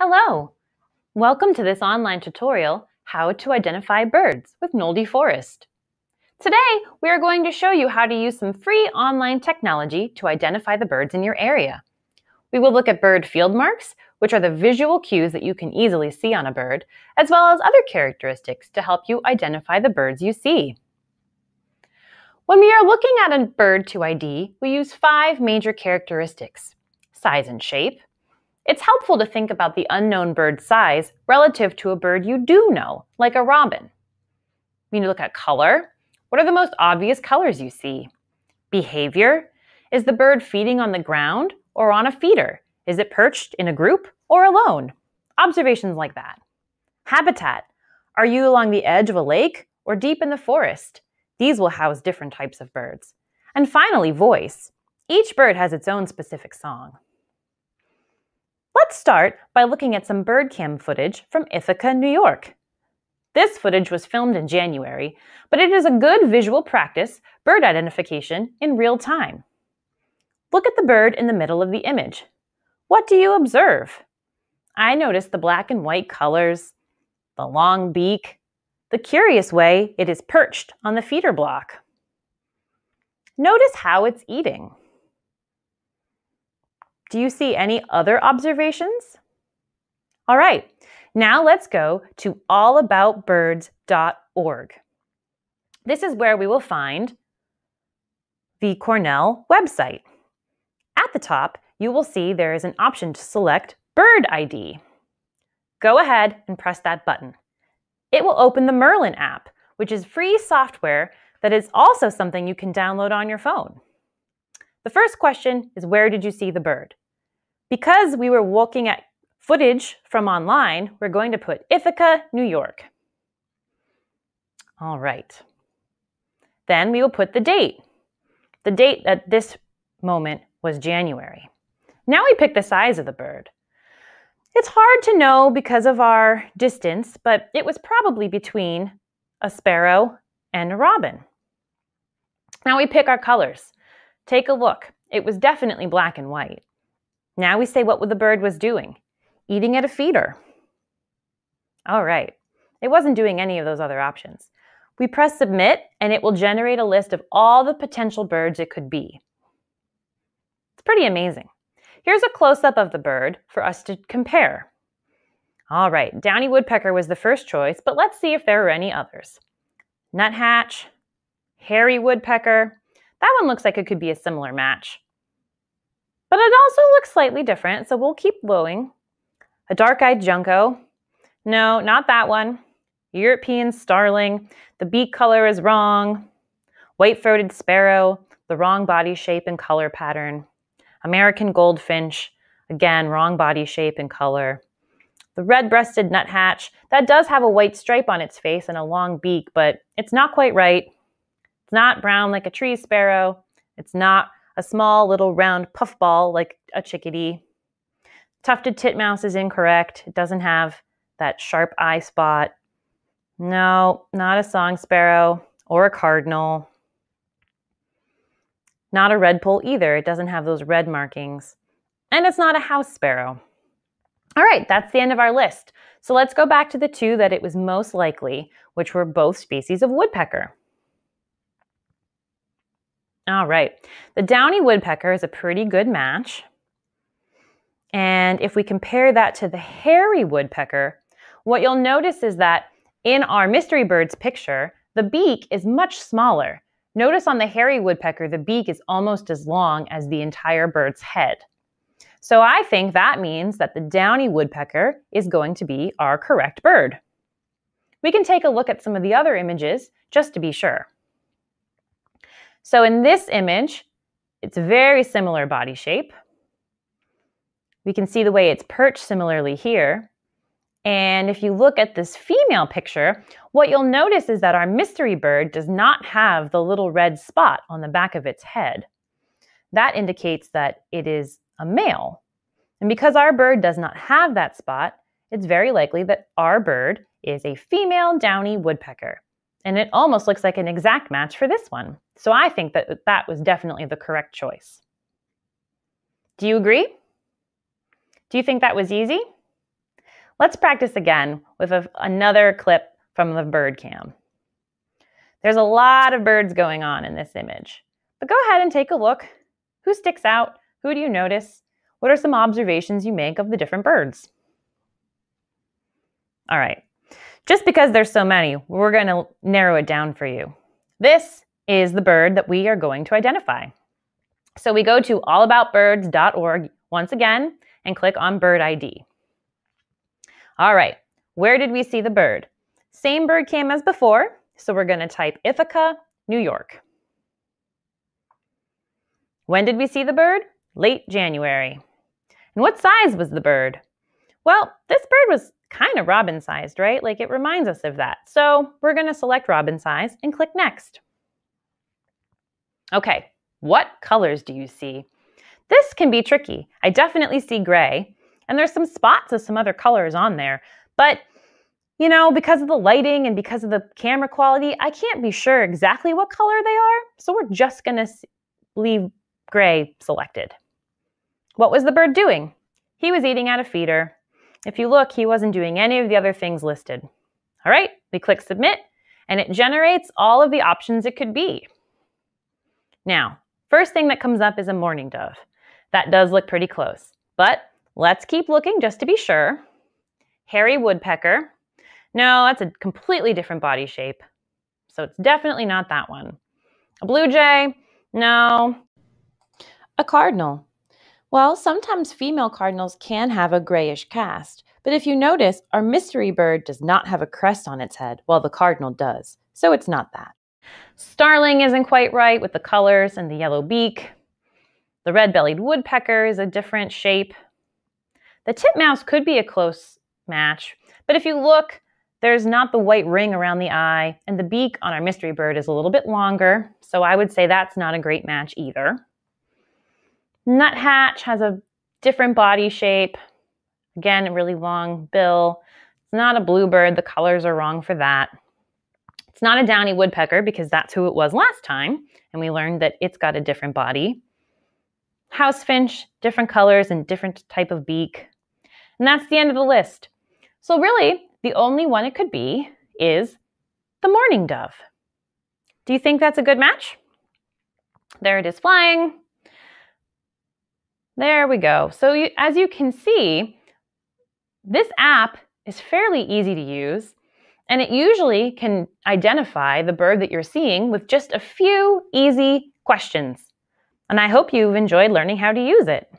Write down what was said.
Hello! Welcome to this online tutorial, How to Identify Birds with Nolde Forest. Today, we are going to show you how to use some free online technology to identify the birds in your area. We will look at bird field marks, which are the visual cues that you can easily see on a bird, as well as other characteristics to help you identify the birds you see. When we are looking at a bird to ID, we use 5 major characteristics: size and shape. It's helpful to think about the unknown bird's size relative to a bird you do know, like a robin. We need to look at color. What are the most obvious colors you see? Behavior. Is the bird feeding on the ground or on a feeder? Is it perched in a group or alone? Observations like that. Habitat. Are you along the edge of a lake or deep in the forest? These will house different types of birds. And finally, voice. Each bird has its own specific song. Let's start by looking at some bird cam footage from Ithaca, New York. This footage was filmed in January, but it is a good visual practice bird identification in real time. Look at the bird in the middle of the image. What do you observe? I noticed the black and white colors, the long beak, the curious way it is perched on the feeder block. Notice how it's eating. Do you see any other observations? All right, now let's go to allaboutbirds.org. This is where we will find the Cornell website. At the top, you will see there is an option to select Bird ID. Go ahead and press that button. It will open the Merlin app, which is free software that is also something you can download on your phone. The first question is, where did you see the bird? Because we were looking at footage from online, we're going to put Ithaca, New York. All right. Then we will put the date. The date at this moment was January. Now we pick the size of the bird. It's hard to know because of our distance, but it was probably between a sparrow and a robin. Now we pick our colors. Take a look. It was definitely black and white. Now we say what the bird was doing. Eating at a feeder. All right. It wasn't doing any of those other options. We press submit and it will generate a list of all the potential birds it could be. It's pretty amazing. Here's a close-up of the bird for us to compare. All right, downy woodpecker was the first choice, but let's see if there are any others. Nuthatch, hairy woodpecker. That one looks like it could be a similar match. But it also looks slightly different, so we'll keep going. A dark-eyed junco. No, not that one. European starling. The beak color is wrong. White-throated sparrow. The wrong body shape and color pattern. American goldfinch. Again, wrong body shape and color. The red-breasted nuthatch. That does have a white stripe on its face and a long beak, but it's not quite right. It's not brown like a tree sparrow. It's not a small little round puffball like a chickadee. Tufted titmouse is incorrect. It doesn't have that sharp eye spot. No, not a song sparrow or a cardinal. Not a redpoll either. It doesn't have those red markings. And it's not a house sparrow. All right, that's the end of our list. So let's go back to the 2 that it was most likely, which were both species of woodpecker. All right, the downy woodpecker is a pretty good match. And if we compare that to the hairy woodpecker, what you'll notice is that in our mystery birds picture, the beak is much smaller. Notice on the hairy woodpecker, the beak is almost as long as the entire bird's head. So I think that means that the downy woodpecker is going to be our correct bird. We can take a look at some of the other images just to be sure. So in this image, it's a very similar body shape. We can see the way it's perched similarly here. And if you look at this female picture, what you'll notice is that our mystery bird does not have the little red spot on the back of its head. That indicates that it is a male. And because our bird does not have that spot, it's very likely that our bird is a female downy woodpecker. And it almost looks like an exact match for this one. So I think that that was definitely the correct choice. Do you agree? Do you think that was easy? Let's practice again with another clip from the bird cam. There's a lot of birds going on in this image, but go ahead and take a look. Who sticks out? Who do you notice? What are some observations you make of the different birds? All right, just because there's so many, we're going to narrow it down for you. This is the bird that we are going to identify. So we go to allaboutbirds.org once again and click on Bird ID. All right, where did we see the bird? Same bird cam as before, so we're going to type Ithaca, New York. When did we see the bird? Late January. And what size was the bird? Well, this bird was kind of robin-sized, right? Like it reminds us of that. So we're going to select robin size and click Next. Okay, what colors do you see? This can be tricky. I definitely see gray, and there's some spots of some other colors on there. But, you know, because of the lighting and because of the camera quality, I can't be sure exactly what color they are. So we're just going to leave gray selected. What was the bird doing? He was eating at a feeder. If you look, he wasn't doing any of the other things listed. All right, we click Submit, and it generates all of the options it could be. Now, first thing that comes up is a mourning dove. That does look pretty close, but let's keep looking just to be sure. Hairy woodpecker. No, that's a completely different body shape, so it's definitely not that one. A blue jay. No. A cardinal. Well, sometimes female cardinals can have a grayish cast, but if you notice, our mystery bird does not have a crest on its head, while the cardinal does, so it's not that. Starling isn't quite right with the colors and the yellow beak. The red-bellied woodpecker is a different shape. The titmouse could be a close match, but if you look, there's not the white ring around the eye, and the beak on our mystery bird is a little bit longer, so I would say that's not a great match either. Nuthatch has a different body shape. Again, a really long bill. It's not a bluebird. The colors are wrong for that. It's not a downy woodpecker because that's who it was last time, and we learned that it's got a different body. House finch, different colors and different type of beak. And that's the end of the list. So really, the only one it could be is the mourning dove. Do you think that's a good match? There it is flying. There we go. So as you can see, this app is fairly easy to use, and it usually can identify the bird that you're seeing with just a few easy questions. And I hope you've enjoyed learning how to use it.